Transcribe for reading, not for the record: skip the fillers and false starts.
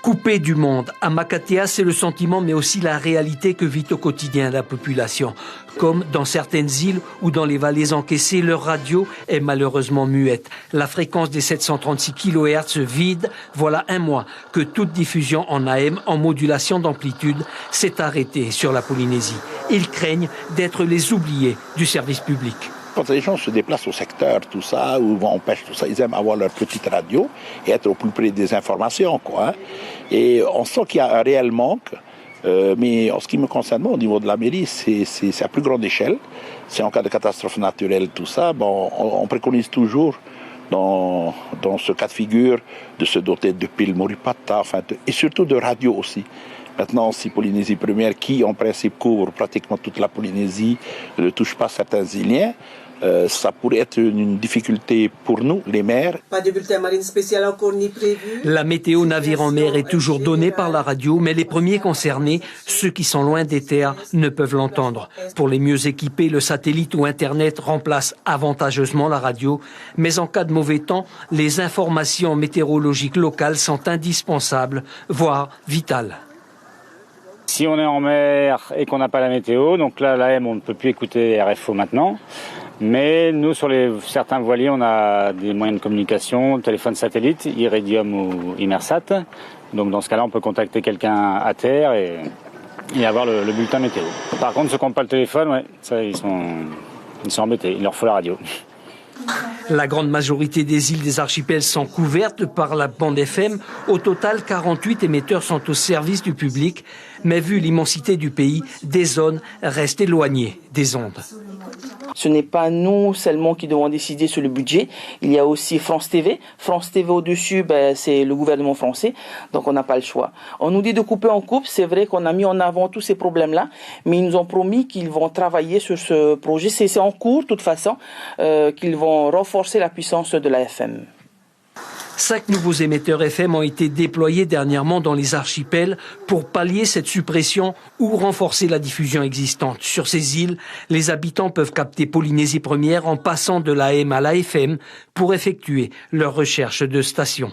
Coupé du monde, à Makatea, c'est le sentiment mais aussi la réalité que vit au quotidien la population. Comme dans certaines îles ou dans les vallées encaissées, leur radio est malheureusement muette. La fréquence des 736 kHz vide, voilà un mois que toute diffusion en AM, en modulation d'amplitude, s'est arrêtée sur la Polynésie. Ils craignent d'être les oubliés du service public. Quand les gens se déplacent au secteur, tout ça, ou vont en pêche, tout ça, ils aiment avoir leur petite radio et être au plus près des informations, quoi. Et on sent qu'il y a un réel manque. Mais en ce qui me concerne, moi, au niveau de la mairie, c'est à plus grande échelle. C'est en cas de catastrophe naturelle, tout ça. Bon, on préconise toujours, dans ce cas de figure, de se doter de piles Moripata, et surtout de radio aussi. Maintenant, si Polynésie Première, qui en principe couvre pratiquement toute la Polynésie, ne touche pas certains îliens, ça pourrait être une difficulté pour nous, les maires. Pas de bulletin marine spécial encore ni prévu. La météo navire en mer est toujours donnée par la radio, mais les premiers concernés, ceux qui sont loin des terres, ne peuvent l'entendre. Pour les mieux équipés, le satellite ou Internet remplace avantageusement la radio, mais en cas de mauvais temps, les informations météorologiques locales sont indispensables, voire vitales. Si on est en mer et qu'on n'a pas la météo, donc là, l'AM, on ne peut plus écouter RFO maintenant. Mais nous, sur certains voiliers, on a des moyens de communication, téléphone satellite, Iridium ou Imersat. Donc dans ce cas-là, on peut contacter quelqu'un à terre et avoir le bulletin météo. Par contre, ceux qui n'ont pas le téléphone, ouais, ça, ils sont embêtés, il leur faut la radio. La grande majorité des îles des archipels sont couvertes par la bande FM. Au total, 48 émetteurs sont au service du public. Mais vu l'immensité du pays, des zones restent éloignées des ondes. Ce n'est pas nous seulement qui devons décider sur le budget. Il y a aussi France TV. France TV au-dessus, c'est le gouvernement français. Donc on n'a pas le choix. On nous dit de couper en coupe. C'est vrai qu'on a mis en avant tous ces problèmes-là. Mais ils nous ont promis qu'ils vont travailler sur ce projet. C'est en cours, de toute façon, qu'ils vont renforcer la puissance de la FM. 5 nouveaux émetteurs FM ont été déployés dernièrement dans les archipels pour pallier cette suppression ou renforcer la diffusion existante. Sur ces îles, les habitants peuvent capter Polynésie Première en passant de l'AM à l'AFM pour effectuer leurs recherches de stations.